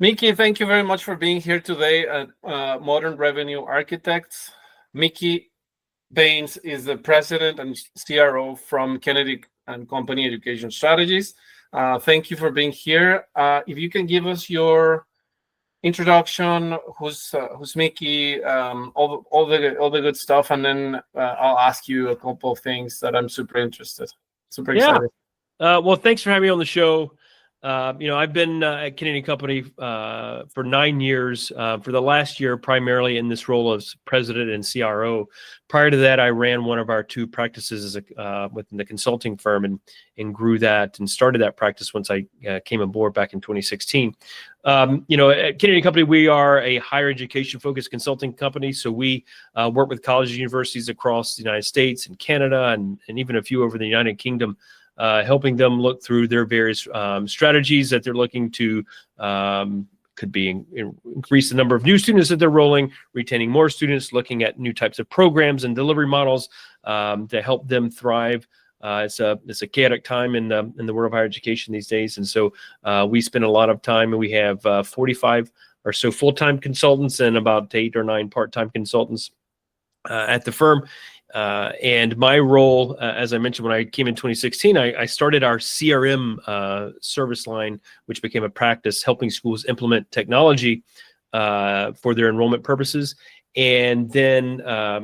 Mickey, thank you very much for being here today at Modern Revenue Architects. Mickey Baines is the President and CRO from Kennedy and Company Education Strategies. Thank you for being here. If you can give us your introduction, who's Mickey, all the good stuff, and then I'll ask you a couple of things that I'm super excited. Well, thanks for having me on the show. I've been at Kennedy Company for 9 years. For the last year, primarily in this role as President and CRO. Prior to that, I ran one of our 2 practices within the consulting firm and grew that and started that practice once I came aboard back in 2016. At Kennedy Company, we are a higher education focused consulting company. So we work with colleges and universities across the United States and Canada and even a few over the United Kingdom. Helping them look through their various strategies that they're looking to, could be increase the number of new students that they're rolling, retaining more students, looking at new types of programs and delivery models to help them thrive. It's a chaotic time in the world of higher education these days, and so we spend a lot of time, and we have 45 or so full-time consultants and about 8 or 9 part-time consultants at the firm. And my role, as I mentioned, when I came in 2016, I started our CRM service line, which became a practice helping schools implement technology for their enrollment purposes. And then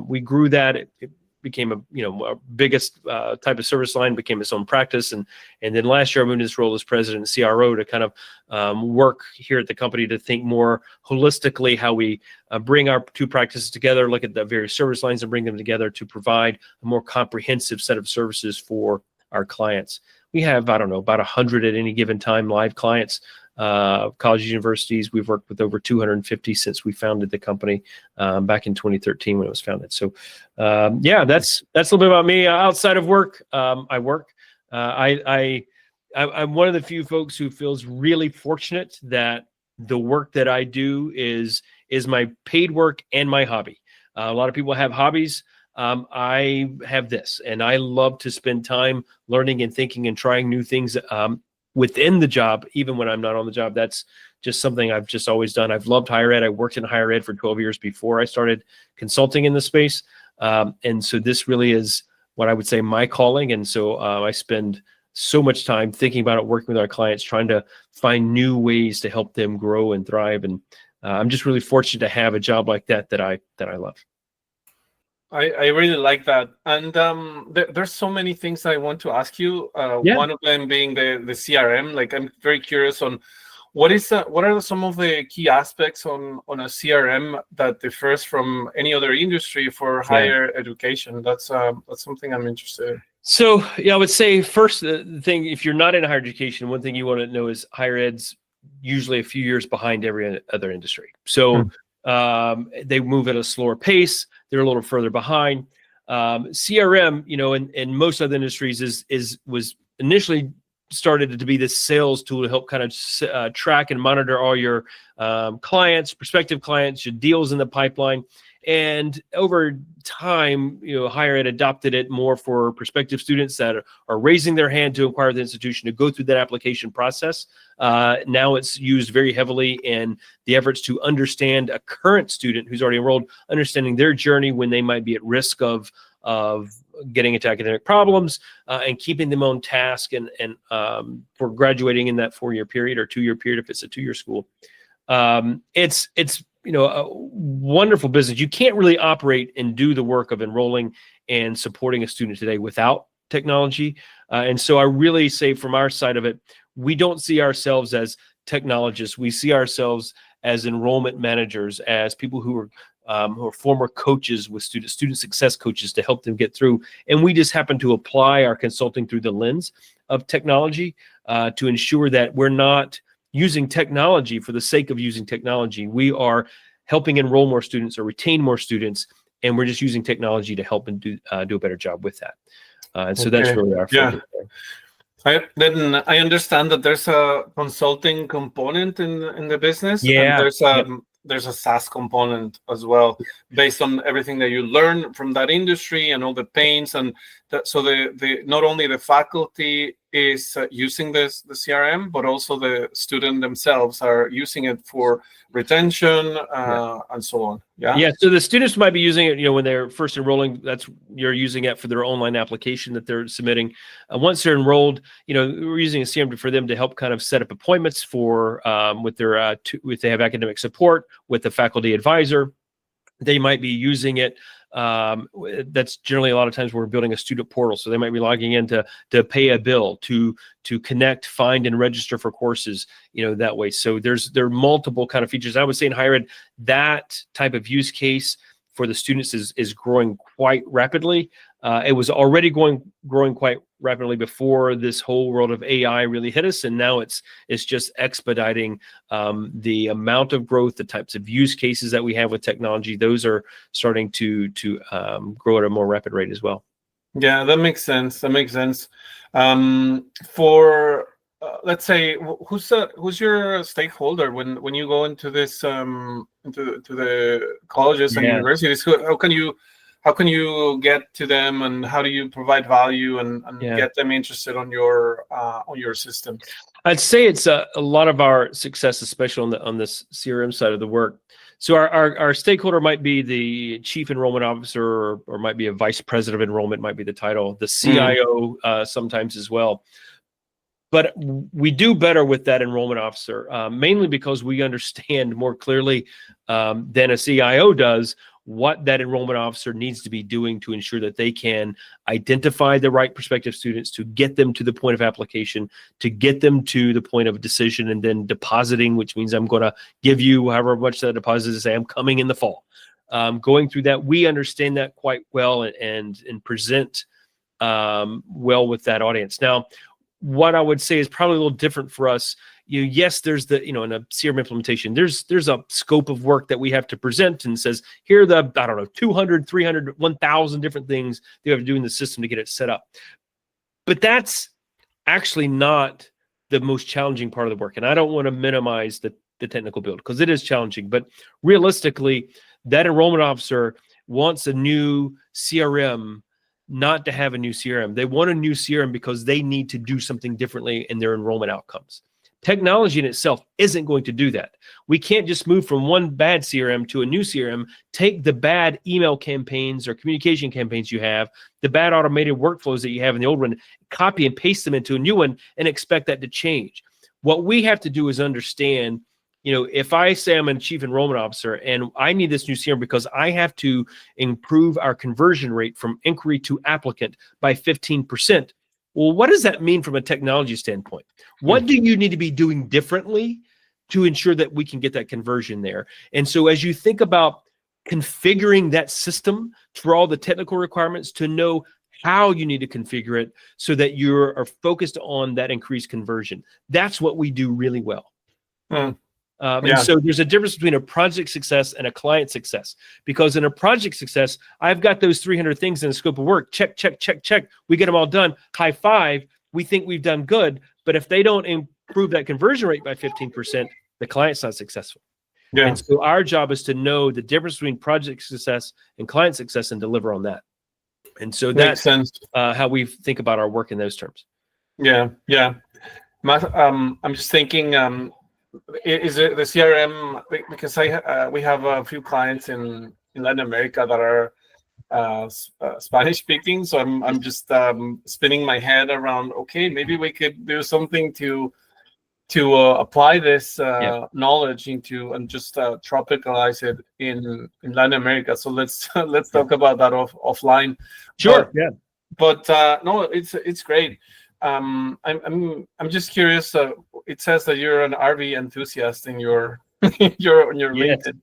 we grew that. It became our biggest type of service line, became its own practice. And then last year I moved into this role as President and CRO to kind of work here at the company to think more holistically how we bring our 2 practices together, look at the various service lines and bring them together to provide a more comprehensive set of services for our clients. We have, about 100 at any given time live clients. Colleges, universities. We've worked with over 250 since we founded the company back in 2013 when it was founded. So, that's a little bit about me. Outside of work, I work. I'm one of the few folks who feels really fortunate that the work that I do is my paid work and my hobby. A lot of people have hobbies. I have this, and I love to spend time learning and thinking and trying new things within the job, even when I'm not on the job. That's just something I've just always done. I've loved higher ed. I worked in higher ed for 12 years before I started consulting in the space. And so this really is what I would say my calling. And so I spend so much time thinking about it, working with our clients, trying to find new ways to help them grow and thrive. And I'm just really fortunate to have a job like that I love. I really like that, and there's so many things I want to ask you. One of them being the CRM. Like, I'm very curious on what are some of the key aspects on a CRM that differs from any other industry for higher education. That's something I'm interested in. So I would say first the thing, if you're not in higher education, one thing you want to know is higher ed's usually a few years behind every other industry. So they move at a slower pace. They're a little further behind. CRM, in most other industries was initially started to be this sales tool to help kind of track and monitor all your clients, prospective clients, your deals in the pipeline. And over time, higher ed adopted it more for prospective students that are raising their hand to inquire with the institution to go through that application process. Now it's used very heavily in the efforts to understand a current student who's already enrolled, understanding their journey when they might be at risk of getting into academic problems and keeping them on task and for graduating in that 4-year period or 2-year period if it's a 2-year school. It's a wonderful business. You can't really operate and do the work of enrolling and supporting a student today without technology. And so I really say from our side of it, we don't see ourselves as technologists. We see ourselves as enrollment managers, as people who are former coaches with student success coaches to help them get through. And we just happen to apply our consulting through the lens of technology to ensure that we're not using technology for the sake of using technology. We are helping enroll more students or retain more students, and we're just using technology to help and do a better job with that. And so that's really our focus there. I understand that there's a consulting component in the business. And there's a SaaS component as well, based on everything that you learn from that industry and all the pains. And so the not only the faculty is using the CRM, but also the student themselves are using it for retention and so on. Yeah. So the students might be using it, when they're first enrolling. You're using it for their online application that they're submitting. Once they're enrolled, we're using a CRM for them to help kind of set up appointments for with their if they have academic support with the faculty advisor. They might be using it. That's generally a lot of times we're building a student portal. So they might be logging in to pay a bill, to connect, find, and register for courses, that way. So there are multiple kind of features. I would say in higher ed, that type of use case for the students is growing quite rapidly. It was already growing quite rapidly before this whole world of AI really hit us, and now it's just expediting the amount of growth, the types of use cases that we have with technology. Those are starting to grow at a more rapid rate as well. Yeah, that makes sense. For let's say, who's your stakeholder when you go into this into the colleges and universities? How can you get to them, and how do you provide value and get them interested on your system? I'd say it's a lot of our success, especially on this CRM side of the work. So our stakeholder might be the chief enrollment officer, or might be a vice president of enrollment, might be the title, the CIO sometimes as well. But we do better with that enrollment officer, mainly because we understand more clearly than a CIO does what that enrollment officer needs to be doing to ensure that they can identify the right prospective students, to get them to the point of application, to get them to the point of decision, and then depositing, which means I'm going to give you however much that deposit is, say I'm coming in the fall. Going through that, we understand that quite well and present well with that audience. Now, what I would say is probably a little different for us. Yes, there's in a CRM implementation, there's a scope of work that we have to present, and says, here are the, 200, 300, 1,000 different things that you have to do in the system to get it set up. But that's actually not the most challenging part of the work. And I don't want to minimize the technical build, because it is challenging. But realistically, that enrollment officer wants a new CRM, not to have a new CRM. They want a new CRM because they need to do something differently in their enrollment outcomes. Technology in itself isn't going to do that. We can't just move from one bad CRM to a new CRM, take the bad email campaigns or communication campaigns you have, the bad automated workflows that you have in the old one, copy and paste them into a new one and expect that to change. What we have to do is understand, if I say I'm a chief enrollment officer and I need this new CRM because I have to improve our conversion rate from inquiry to applicant by 15%. Well, what does that mean from a technology standpoint? What do you need to be doing differently to ensure that we can get that conversion there? And so as you think about configuring that system for all the technical requirements, to know how you need to configure it so that you are focused on that increased conversion. That's what we do really well. And so there's a difference between a project success and a client success, because in a project success, I've got those 300 things in the scope of work. Check, check, check, check. We get them all done. High five. We think we've done good. But if they don't improve that conversion rate by 15%, the client's not successful. Yeah. And so our job is to know the difference between project success and client success and deliver on that. And so that's how we think about our work in those terms. Yeah. I'm just thinking, is it the CRM, because we have a few clients in Latin America that are Spanish speaking, so I'm just spinning my head around, okay, maybe we could do something to apply this knowledge into and just tropicalize it in Latin America. So let's talk about that offline. Sure. But no, it's great. I'm just curious. It says that you're an RV enthusiast in your LinkedIn.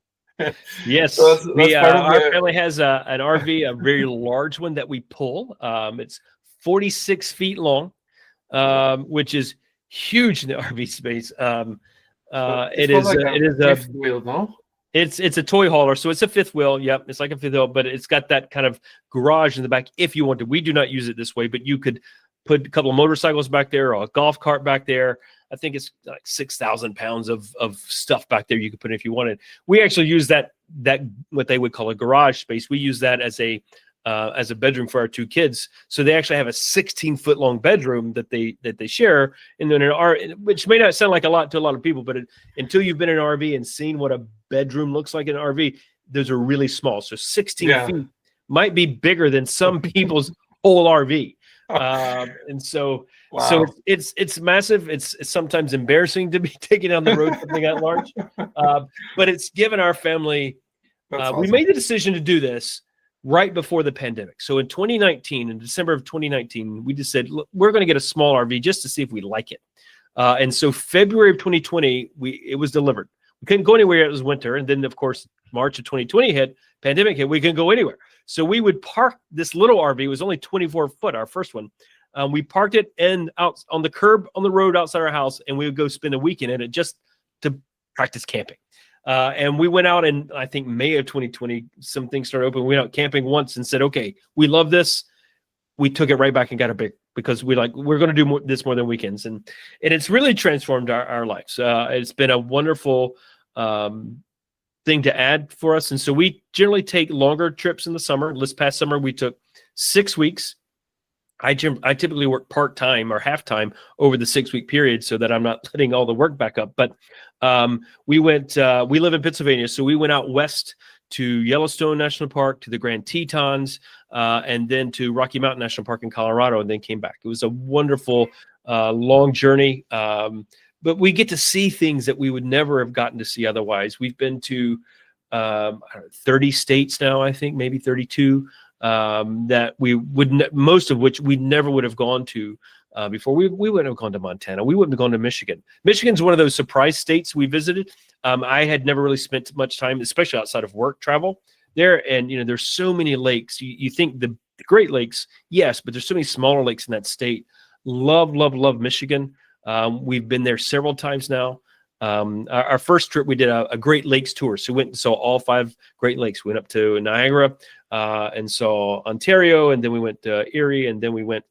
Yes, so that's our family has an RV, a very large one that we pull. It's 46 feet long, which is huge in the RV space. It is a fifth wheel, no? It's a toy hauler, so it's a fifth wheel. Yep, it's like a fifth wheel, but it's got that kind of garage in the back if you want to. We do not use it this way, but you could put a couple of motorcycles back there or a golf cart back there. I think it's like 6,000 pounds of stuff back there you could put in if you wanted. We actually use that what they would call a garage space. We use that as a as a bedroom for our two kids. So they actually have a 16-foot long bedroom that they share. And then which may not sound like a lot to a lot of people, but until you've been in an RV and seen what a bedroom looks like in an RV, those are really small. So 16 feet might be bigger than some people's whole RV. And so, so it's massive. It's sometimes embarrassing to be taken down the road something that large, but it's given our family. Awesome. We made the decision to do this right before the pandemic. So in 2019, in December of 2019, we just said, look, we're going to get a small RV just to see if we like it. And so February of 2020, it was delivered. We couldn't go anywhere. It was winter. And then, of course, March of 2020 hit, pandemic hit, we couldn't go anywhere. So we would park this little RV. It was only 24 foot, our first one. We parked it out on the curb on the road outside our house, and we would go spend a weekend in it just to practice camping. And we went out in, I think, May of 2020, some things started open. We went out camping once and said, okay, we love this. We took it right back and got a big, because we're going to do this more than weekends. And it's really transformed our lives. It's been a wonderful thing to add for us. And so we generally take longer trips in the summer. This past summer, we took 6 weeks. I typically work part-time or half-time over the 6-week period so that I'm not letting all the work back up. But we live in Pennsylvania, so we went out west to Yellowstone National Park, to the Grand Tetons, and then to Rocky Mountain National Park in Colorado, and then came back. It was a wonderful, long journey. But we get to see things that we would never have gotten to see otherwise. We've been to 30 states now, I think, maybe 32. That we most of which we never would have gone to before. We wouldn't have gone to Montana. We wouldn't have gone to Michigan. Michigan's one of those surprise states we visited. I had never really spent much time, especially outside of work travel there. And, there's so many lakes. You think the Great Lakes, yes, but there's so many smaller lakes in that state. Love Michigan. We've been there several times now. Our first trip, we did a Great Lakes tour. So we went and saw all 5 Great Lakes. We went up to Niagara and saw Ontario, and then we went to Erie, and then we went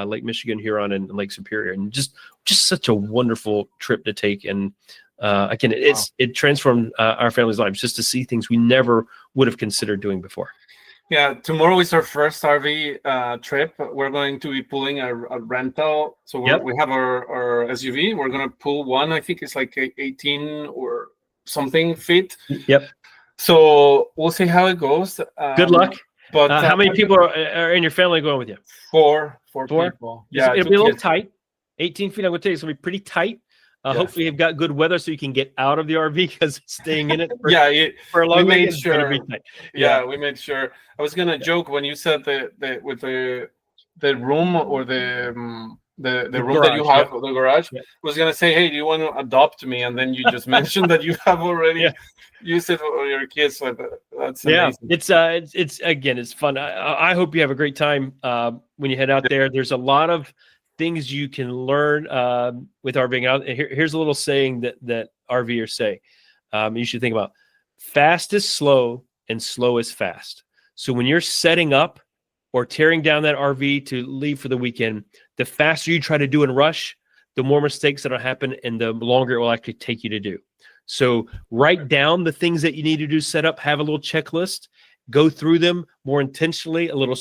Lake Michigan, Huron, and Lake Superior. And just such a wonderful trip to take. And again, it transformed our family's lives just to see things we never would have considered doing before. Yeah, tomorrow is our first RV trip. We're going to be pulling a rental. So we have our SUV. We're going to pull one. I think it's like 18 or something feet. Yep. So we'll see how it goes. Good luck. But how many people are in your family going with you? Four people. Yeah, it'll be a little tight. 18 feet, I'm going to tell you, it's going to be pretty tight. Hopefully you've got good weather so you can get out of the RV, because staying in it for a long time is going to be tight. Yeah, we made sure. I was going to joke when you said with the room or the room garage, that you have, the garage. I was going to say, hey, do you want to adopt me? And then you just mentioned that you have already used it for your kids. So that's amazing. It's fun. I hope you have a great time when you head out there. There's a lot of things you can learn with RVing out. Here's a little saying that RVers say. You should think about: fast is slow and slow is fast. So when you're setting up or tearing down that RV to leave for the weekend, the faster you try to do and rush, the more mistakes that'll happen and the longer it will actually take you to do. So write down the things that you need to do, set up, have a little checklist, go through them more intentionally, a little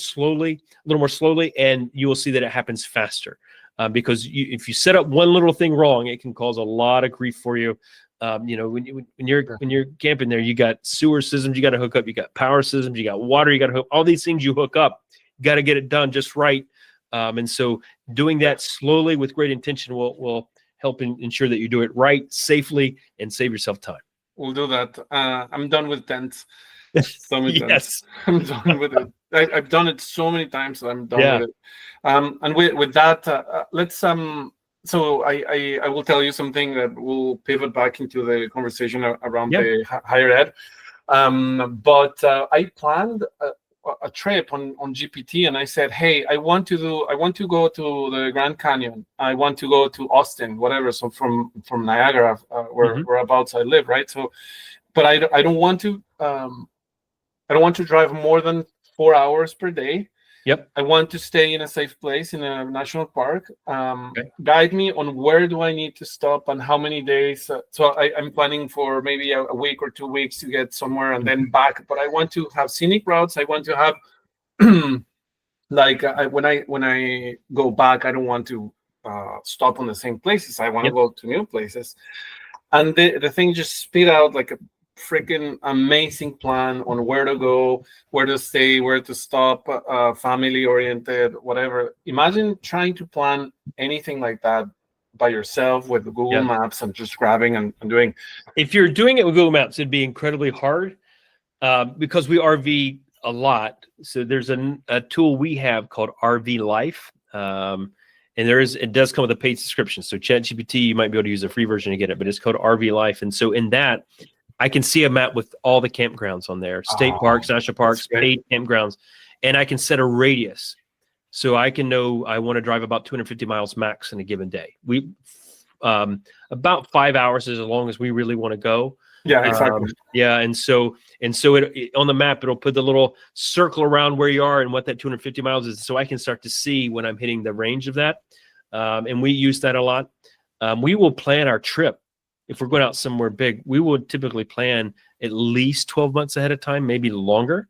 more slowly, and you will see that it happens faster. Because if you set up one little thing wrong, it can cause a lot of grief for you. When you're camping there, you got sewer systems you got to hook up, you got power systems, you got water you got to hook. All these things you hook up, you got to get it done just right. And so doing that slowly with great intention will help ensure that you do it right, safely, and save yourself time. We'll do that. I'm done with tents. So many Yes, I'm done with it. I've done it so many times. So I'm done with it. And with that, let's So I will tell you something that will pivot back into the conversation around the higher ed. But I planned a trip on GPT, and I said, hey, I want to go to the Grand Canyon. I want to go to Austin, whatever. So from Niagara, whereabouts I live, right? So, but I don't want to. I don't want to drive more than 4 hours per day. Yep. I want to stay in a safe place in a national park. Guide me on where do I need to stop and how many days. So I'm planning for maybe a week or 2 weeks to get somewhere and then back. But I want to have scenic routes. I want to have like when I go back, I don't want to stop on the same places. I want to go to new places. And the thing just spit out like a freaking amazing plan on where to go, where to stay, where to stop, family oriented, whatever. Imagine trying to plan anything like that by yourself with Google Maps and just grabbing and doing. If you're doing it with Google Maps, it'd be incredibly hard because we RV a lot. So there's a tool we have called RV Life. And it does come with a paid subscription. So ChatGPT, you might be able to use the free version to get it, but it's called RV Life. And so in that, I can see a map with all the campgrounds on there, state parks, national parks, paid campgrounds, and I can set a radius. So I can know I want to drive about 250 miles max in a given day. We about 5 hours is as long as we really want to go. Yeah, exactly. And so it on the map, it'll put the little circle around where you are and what that 250 miles is. So I can start to see when I'm hitting the range of that. And we use that a lot. We will plan our trip. If we're going out somewhere big, we would typically plan at least 12 months ahead of time, maybe longer,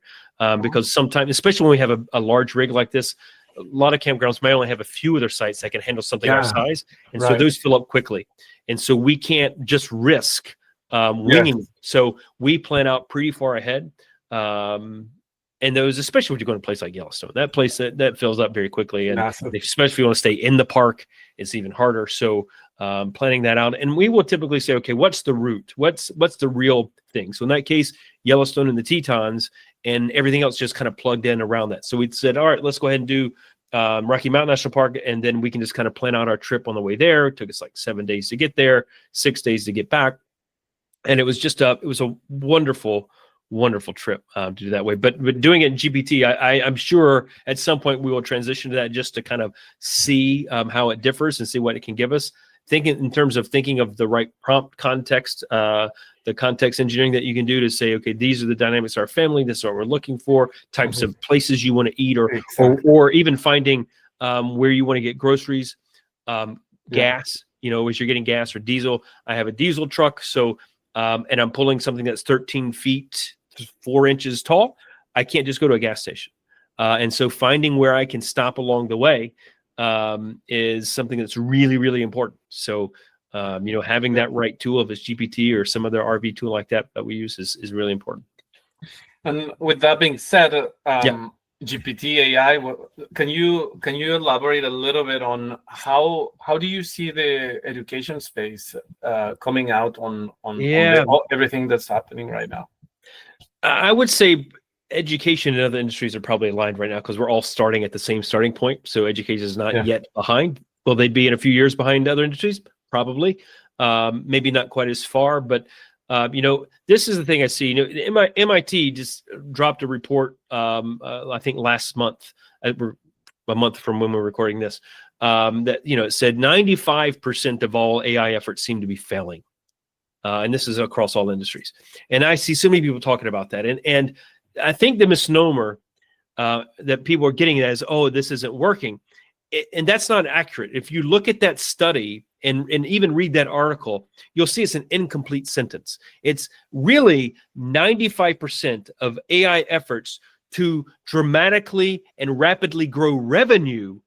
because sometimes, especially when we have a large rig like this, a lot of campgrounds may only have a few of their sites that can handle something our size. And so those fill up quickly. And so we can't just risk winging. So we plan out pretty far ahead. And those, especially when you go to a place like Yellowstone, that place that fills up very quickly. And especially if you want to stay in the park, it's even harder. So planning that out. And we will typically say, okay, what's the route? What's the real thing? So in that case, Yellowstone and the Tetons and everything else just kind of plugged in around that. So we said, all right, let's go ahead and do Rocky Mountain National Park. And then we can just kind of plan out our trip on the way there. It took us like 7 days to get there, 6 days to get back. And it was just it was a wonderful trip to do that way. But doing it in GPT, I'm sure at some point we will transition to that just to kind of see how it differs and see what it can give us. Thinking in terms of thinking of the right prompt context, the context engineering that you can do to say, okay, these are the dynamics of our family. This is what we're looking for. Types of places you want to eat, or even finding where you want to get groceries, gas. You know, as you're getting gas or diesel. I have a diesel truck, so and I'm pulling something that's 13 feet 4 inches tall. I can't just go to a gas station, and so finding where I can stop along the way is something that's really, really important. So, having that right tool, if it's GPT or some other RV tool like that we use, is really important. And with that being said, GPT AI, can you elaborate a little bit on how do you see the education space coming out on everything that's happening right now? I would say education and other industries are probably aligned right now because we're all starting at the same starting point. So education is not yet behind. Will they be in a few years behind other industries? Probably. Maybe not quite as far, but this is the thing I see. MIT just dropped a report, I think last month, a month from when we're recording this, that it said 95% of all AI efforts seem to be failing. And this is across all industries. And I see so many people talking about that. And I think the misnomer that people are getting is, oh, this isn't working. And that's not accurate. If you look at that study and even read that article, you'll see it's an incomplete sentence. It's really 95% of AI efforts to dramatically and rapidly grow revenue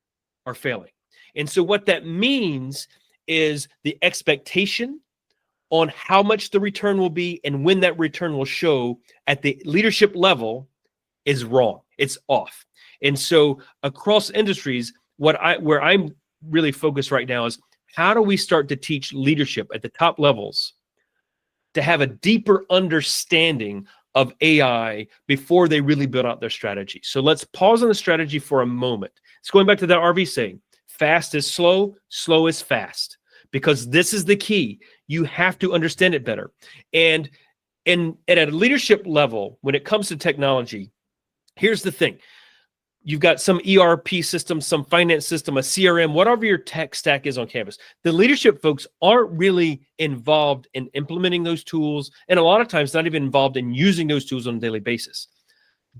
are failing. And so what that means is the expectation on how much the return will be and when that return will show at the leadership level is wrong. It's off. And so across industries, where I'm really focused right now is how do we start to teach leadership at the top levels to have a deeper understanding of AI before they really build out their strategy. So let's pause on the strategy for a moment. It's going back to that RV saying, fast is slow, slow is fast. Because this is the key. You have to understand it better. And at a leadership level, when it comes to technology, here's the thing. You've got some ERP system, some finance system, a CRM, whatever your tech stack is on campus. The leadership folks aren't really involved in implementing those tools, and a lot of times not even involved in using those tools on a daily basis.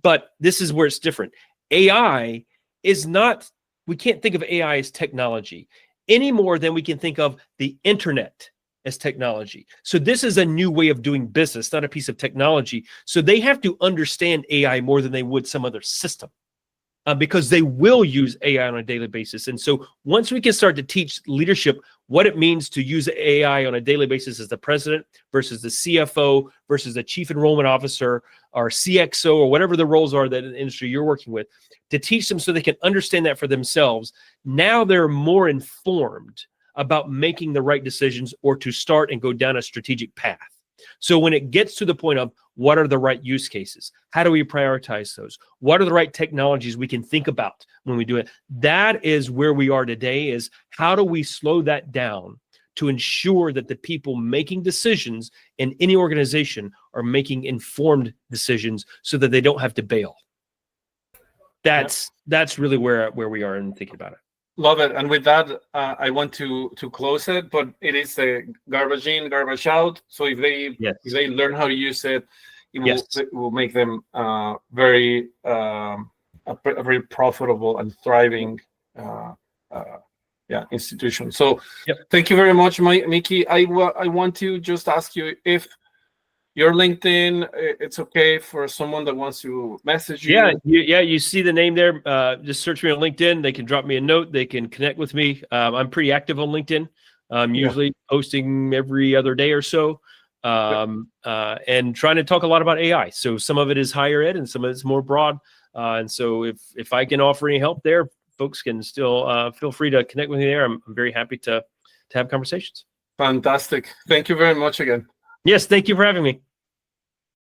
But this is where it's different. AI is not, we can't think of AI as technology any more than we can think of the internet as technology. So this is a new way of doing business, not a piece of technology. So they have to understand AI more than they would some other system. because they will use AI on a daily basis. And so once we can start to teach leadership what it means to use AI on a daily basis as the president versus the CFO versus the chief enrollment officer or CXO or whatever the roles are that in the industry you're working with, to teach them so they can understand that for themselves, now they're more informed about making the right decisions or to start and go down a strategic path. So when it gets to the point of what are the right use cases, how do we prioritize those? What are the right technologies we can think about when we do it? That is where we are today, is how do we slow that down to ensure that the people making decisions in any organization are making informed decisions so that they don't have to bail. That's really where we are in thinking about it. Love it. And with that, I want to close it, but it is a garbage in, garbage out. So if they learn how to use it, it will make them a very profitable and thriving institution. So thank you very much, Mickey. I want to just ask you if your LinkedIn, it's okay for someone that wants to message you. You see the name there. Just search me on LinkedIn. They can drop me a note. They can connect with me. I'm pretty active on LinkedIn. I'm usually posting every other day or so, and trying to talk a lot about AI. So some of it is higher ed and some of it's more broad. And so if I can offer any help there, folks can still feel free to connect with me there. I'm very happy to have conversations. Fantastic. Thank you very much again. Yes, thank you for having me.